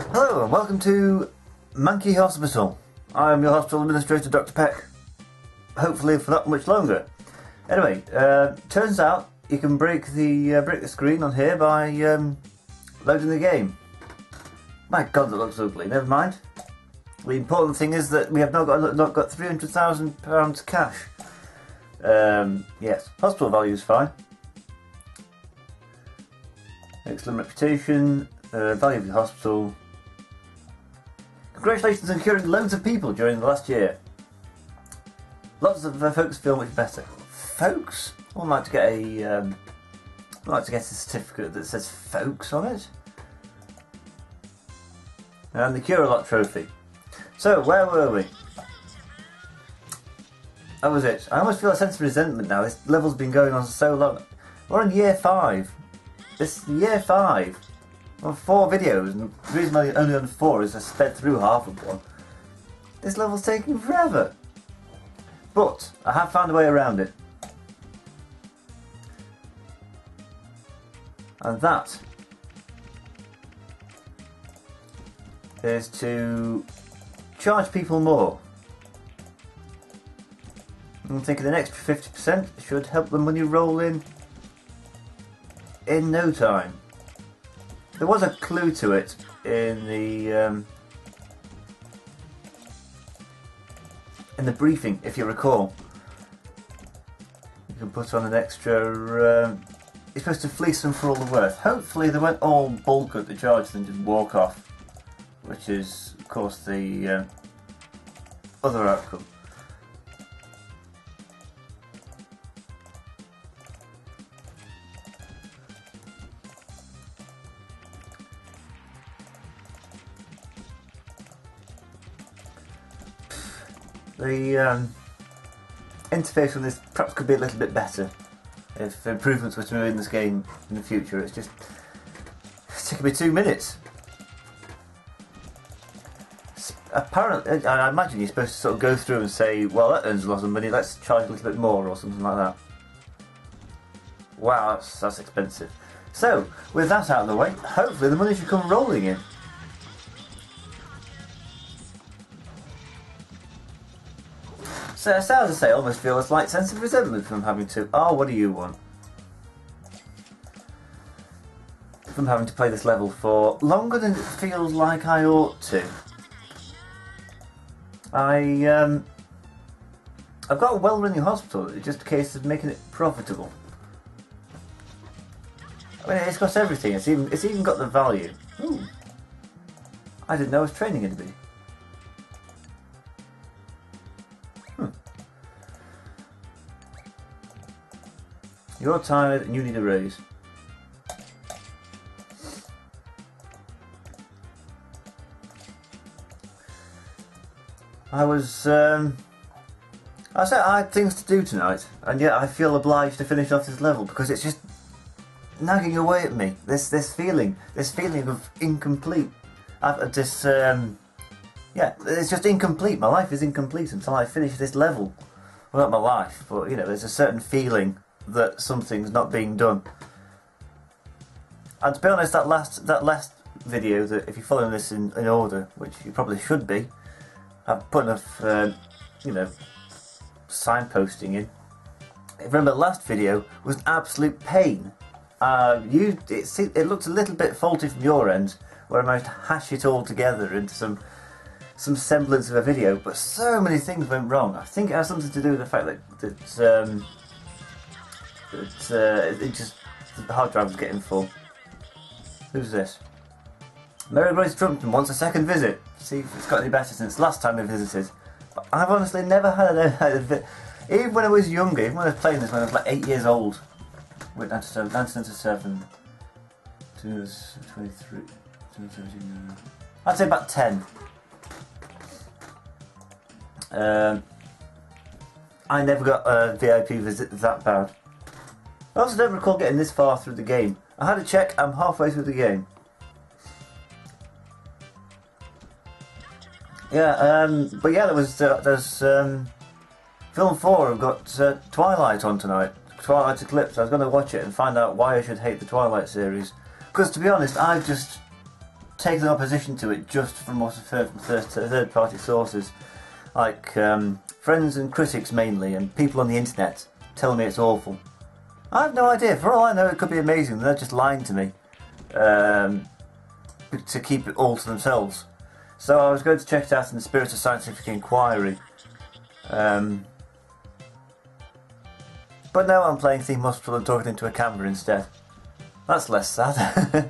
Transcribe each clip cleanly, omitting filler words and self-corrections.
Hello and welcome to Manquay Hospital. I'm your hospital administrator, Dr. Peck. Hopefully for not much longer. Anyway, turns out you can break the screen on here by loading the game. My God, that looks ugly. Never mind. The important thing is that we have not got £300,000 cash. Yes, hospital value is fine. Excellent reputation, value of the hospital. Congratulations on curing loads of people during the last year. Lots of folks feel much better. Folks? I'd like to get a certificate that says folks on it. And the Cure a Lot trophy. So, where were we? That was it. I almost feel a sense of resentment now. This level's been going on so long. We're on year 5. This is year 5. On 4 videos, and the reason I'm only on 4 is I sped through half of one. This level's taking forever. But I have found a way around it. And that is to charge people more. I'm thinking an extra 50% should help the money roll in no time. There was a clue to it in the briefing, if you recall. You can put on an extra. You're supposed to fleece them for all the worth. Hopefully, they won't all bulk at the charge and just walk off, which is, of course, the other outcome. The interface on this perhaps could be a little bit better if improvements were to be made in this game in the future. It's taking me 2 minutes. Apparently, I imagine you're supposed to sort of go through and say, well, that earns a lot of money, let's charge a little bit more or something like that. Wow, that's expensive. So, with that out of the way, hopefully the money should come rolling in. So, sad to say, I almost feel a slight sense of resentment from having to. Oh, what do you want? From having to play this level for longer than it feels like I ought to. I've got a well-running hospital. It's just a case of making it profitable. I mean, it's got everything. It's even got the value. Ooh. I didn't know I was training anybody. You're tired and you need a raise. I said I had things to do tonight, and yet I feel obliged to finish off this level because it's just nagging away at me. This feeling of incomplete. Yeah, it's just incomplete. My life is incomplete until I finish this level. Well, not my life, but you know, there's a certain feeling that something's not being done. And to be honest, that last video, that if you're following this in order, which you probably should be, I've put enough, you know, signposting in. Remember, the last video was an absolute pain. It looked a little bit faulty from your end, where I managed to hash it all together into some semblance of a video, but so many things went wrong. I think it has something to do with the fact that the hard drive was getting full. Who's this? Greater Trumpton wants a second visit. See if it's got any better since last time we visited. But I've honestly never had a visit. Even when I was younger, even when I was playing this when I was like 8 years old. Wait, 1997, 2023, 2017, I'd say about 10. I never got a VIP visit that bad. I also don't recall getting this far through the game. I had to check, I'm halfway through the game. Yeah, but yeah, there's Film 4 have got Twilight on tonight. Twilight Eclipse. I was going to watch it and find out why I should hate the Twilight series. Because to be honest, I've just taken opposition to it just from what I've heard from third-party sources, like friends and critics mainly, and people on the internet telling me it's awful. I have no idea. For all I know, it could be amazing. They're just lying to me to keep it all to themselves. So I was going to check it out in the spirit of scientific inquiry. But now I'm playing Theme Hospital and talking into a camera instead. That's less sad.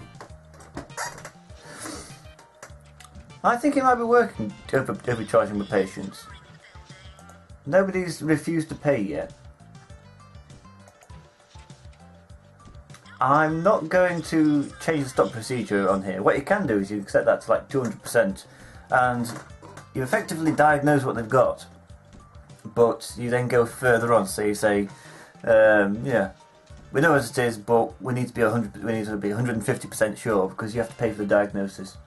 I think it might be working, overcharging the patients. Nobody's refused to pay yet. I'm not going to change the stop procedure on here. What you can do is you can set that to like 200% and you effectively diagnose what they've got, but you then go further on. So you say, yeah, we know as it is, but we need to be 150% sure because you have to pay for the diagnosis.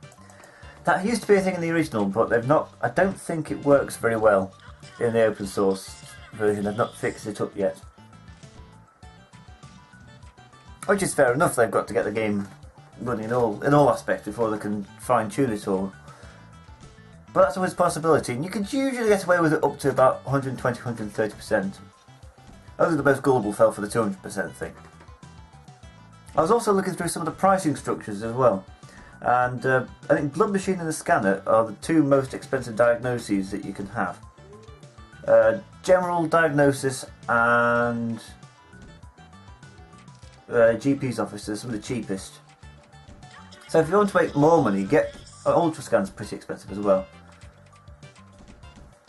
That used to be a thing in the original, but they've not. I don't think it works very well in the open source version. They've not fixed it up yet, which is fair enough. They've got to get the game running in all aspects before they can fine tune it all. But that's always a possibility, and you could usually get away with it up to about 120, 130%. Only the most gullible fell for the 200% thing. I was also looking through some of the pricing structures as well. And I think Blood Machine and the Scanner are the two most expensive diagnoses that you can have. General diagnosis and GP's office are some of the cheapest. So if you want to make more money, get Ultrascan's pretty expensive as well.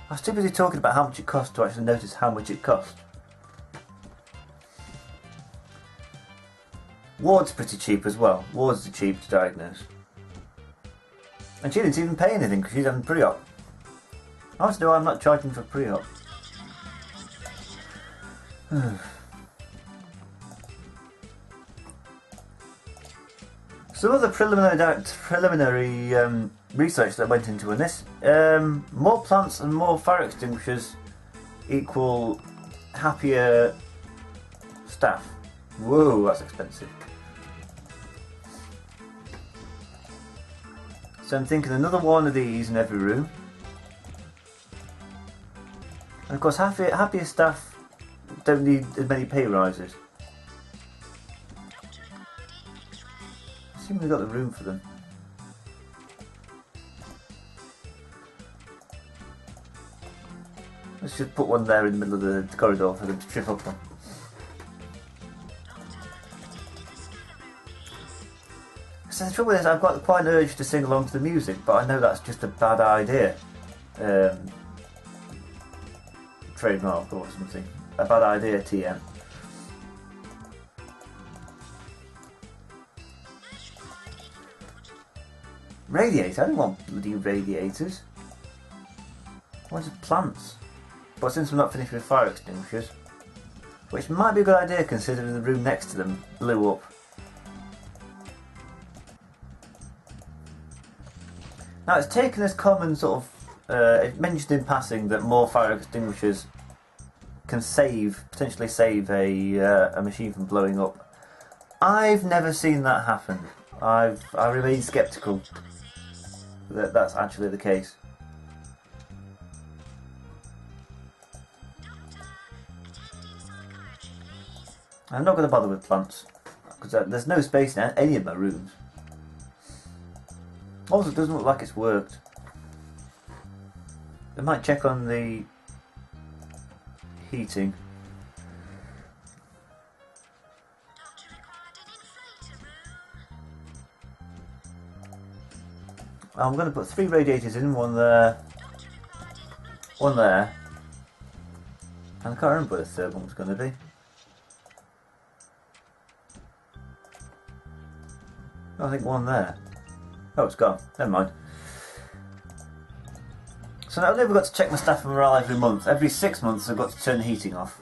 I was too busy talking about how much it costs to actually notice how much it cost. Ward's pretty cheap as well. Ward's cheap to diagnose. And she didn't even pay anything because she's having pre-op. I want to know why I'm not charging for pre-op. Some of the preliminary research that went into this, more plants and more fire extinguishers equal happier staff. Whoa, that's expensive. So I'm thinking another one of these in every room. And of course happier staff don't need as many pay rises. I assume we've got the room for them. Let's just put one there in the middle of the corridor for them to trip up on. So the trouble is, I've got quite an urge to sing along to the music, but I know that's just a bad idea. Trademark or something. A bad idea, TM. Radiator? I don't want bloody radiators. I wanted plants. But since I'm not finished with fire extinguishers, which might be a good idea considering the room next to them blew up. Now it's taken as common sort of, it mentioned in passing that more fire extinguishers can potentially save a machine from blowing up. I've never seen that happen. I remain sceptical that that's actually the case. I'm not going to bother with plants because there's no space in any of my rooms. Also, it doesn't look like it's worked. I might check on the heating. I'm going to put 3 radiators in, one there, and I can't remember where the third one was going to be. I think one there. Oh, it's gone. Never mind. So not only have I got to check my staff morale every month, every 6 months I've got to turn the heating off.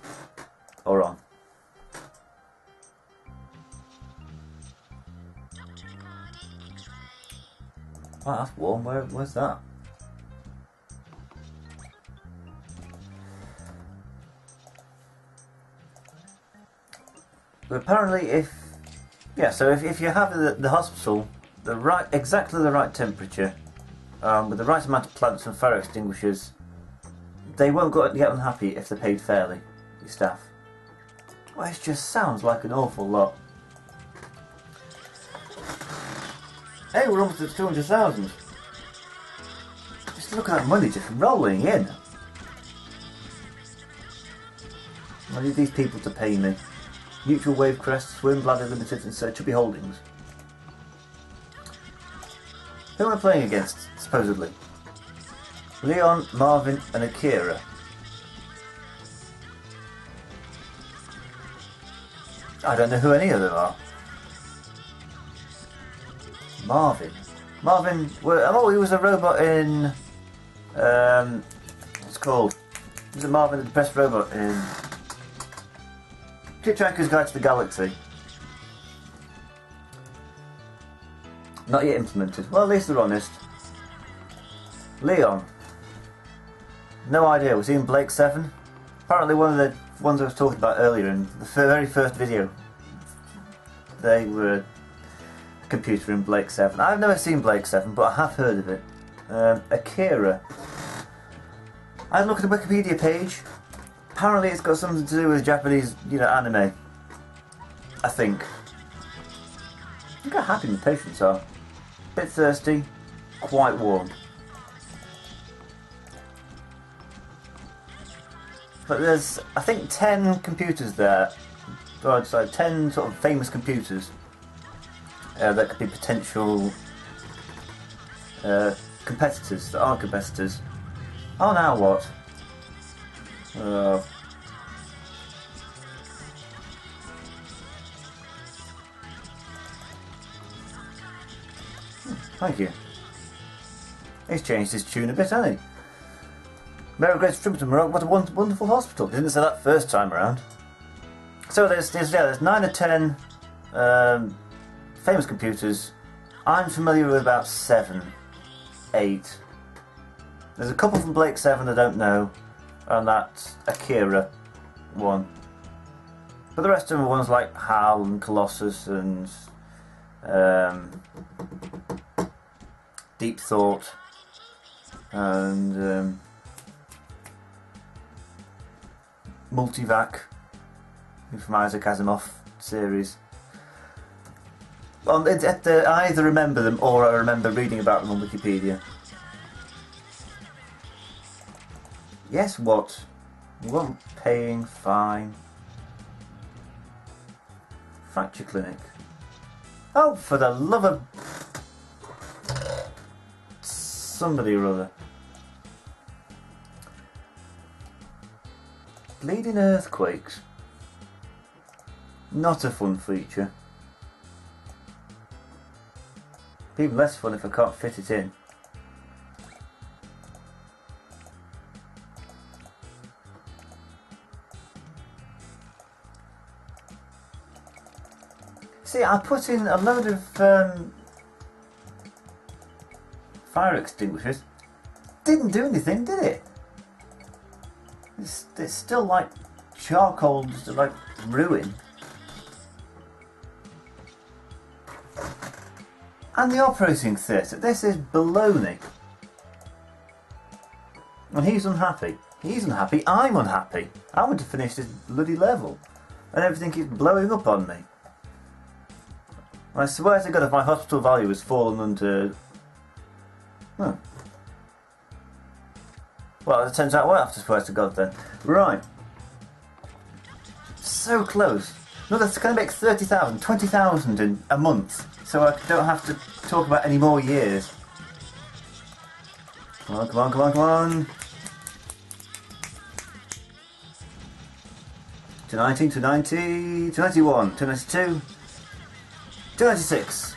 Or on. Wow, that's warm. Where's that? But apparently if you have the hospital exactly the right temperature, with the right amount of plants and fire extinguishers, they won't get unhappy if they're paid fairly, your staff. Well, it just sounds like an awful lot. Hey, we're almost at 200,000. Just look at that money just rolling in. I need these people to pay me. Mutual Wavecrest, Swim Bladder Limited and Sir Chubby Holdings. Who am I playing against, supposedly? Leon, Marvin and Akira. I don't know who any of them are. Marvin. Oh, he was a robot in... what's it called? He was a Marvin, the best robot in... Hitchhiker's Guide to the Galaxy. Not yet implemented. Well, at least they're honest. Leon. No idea. Was he in Blake 7? Apparently one of the ones I was talking about earlier in the very first video. They were a computer in Blake 7. I've never seen Blake 7, but I have heard of it. Akira. I had a look at the Wikipedia page. Apparently it's got something to do with Japanese, anime. I think. Look how happy my patients are. Bit thirsty, quite warm. But there's, I think, 10 computers there. Or sorry, 10 sort of famous computers that could be potential competitors that are competitors. Oh, now what? Thank you. He's changed his tune a bit, hasn't he? Mayor of Greater Trumpton, what a wonderful hospital. He didn't say that first time around. So there's 9 or 10 famous computers. I'm familiar with about 7, 8. There's a couple from Blake 7 I don't know, and that's Akira one. But the rest of them are ones like HAL and Colossus and Deep Thought and Multivac from Isaac Asimov series. I either remember them or I remember reading about them on Wikipedia. Yes, what? You weren't paying fine. Fracture Clinic. Oh, for the love of somebody or other. Bleeding earthquakes. Not a fun feature. Even less fun if I can't fit it in. See, I put in a load of fire extinguishers. Didn't do anything, did it? It's still like charcoal, just like ruin. And the operating theatre, this is baloney. And he's unhappy. He's unhappy, I'm unhappy. I want to finish this bloody level. And everything keeps blowing up on me. I swear to God if my hospital value has fallen under... Huh. Well, it turns out well after swear to God then. Right. So close. No, that's going to make 30,000, 20,000 in a month. So I don't have to talk about any more years. Come on, come on, come on, come on. 219, 290, 291, 292, 296.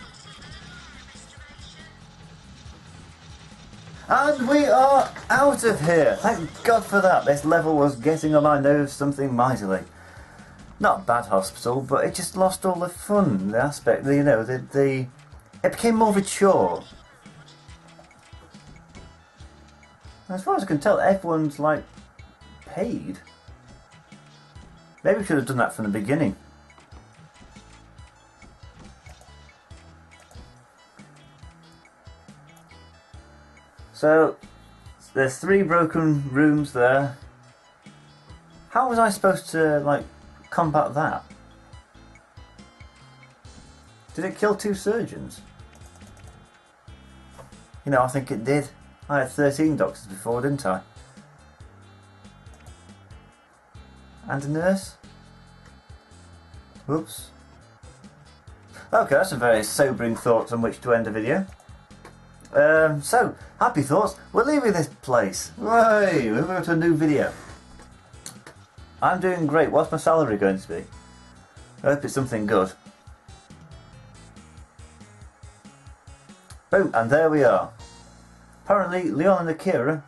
And we are out of here! Thank God for that. This level was getting on my nerves something mightily. Not a bad hospital, but it just lost all the fun, the aspect, it became more of a chore. As far as I can tell, everyone's like paid. Maybe we should have done that from the beginning. So there's 3 broken rooms there. How was I supposed to like combat that? Did it kill 2 surgeons? You know, I think it did. I had 13 doctors before, didn't I? And a nurse? Whoops. Okay, that's a very sobering thought on which to end the video. So, happy thoughts. We're leaving this place. Way, we're moving to a new video. I'm doing great. What's my salary going to be? I hope it's something good. Boom, and there we are. Apparently, Leon and Akira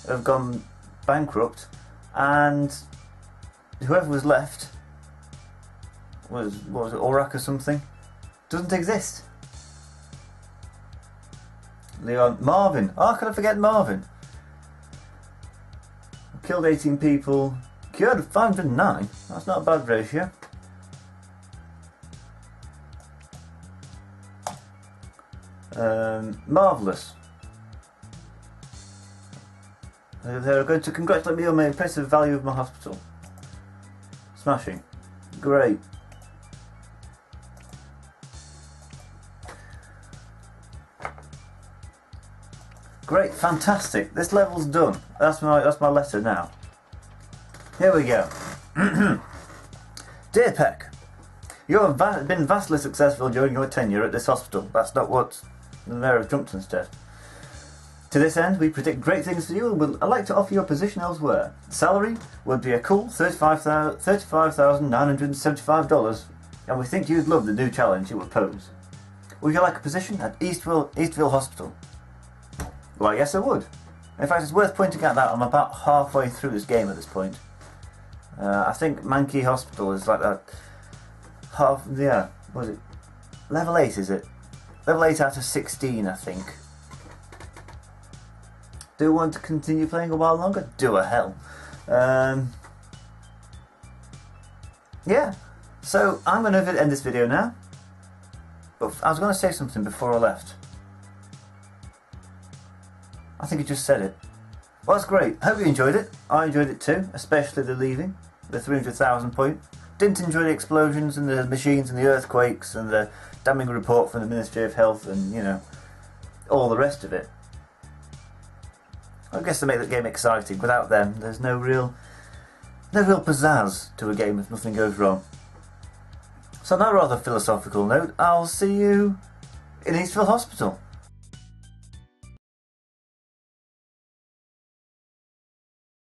have gone bankrupt, and whoever was left was, what was it, Aurak or something? Doesn't exist. Leon, Marvin. Oh, could I forget Marvin? Killed 18 people, cured 509. That's not a bad ratio. Marvellous. They're going to congratulate me on the impressive value of my hospital. Smashing. Great. Great, fantastic. This level's done. That's my letter now. Here we go. Dear Peck, you have been vastly successful during your tenure at this hospital. That's not what the Mayor of Trumpton said. To this end, we predict great things for you and would like to offer you a position elsewhere. Salary would be a cool $35,975, and we think you'd love the new challenge it would pose. Would you like a position at Eastville Hospital? Well, yes I would. In fact, it's worth pointing out that I'm about halfway through this game at this point. I think Manquay Hospital is like that what is it? Level 8 is it? Level 8 out of 16 I think. Do you want to continue playing a while longer? Do a hell. Yeah, so I'm going to end this video now. But I was going to say something before I left. I think you just said it. Well, that's great. Hope you enjoyed it. I enjoyed it too, especially the leaving, the 300,000 point. Didn't enjoy the explosions and the machines and the earthquakes and the damning report from the Ministry of Health and, you know, all the rest of it. I guess to make the game exciting. Without them, there's no real pizzazz to a game if nothing goes wrong. So on that rather philosophical note, I'll see you in Eastville Hospital.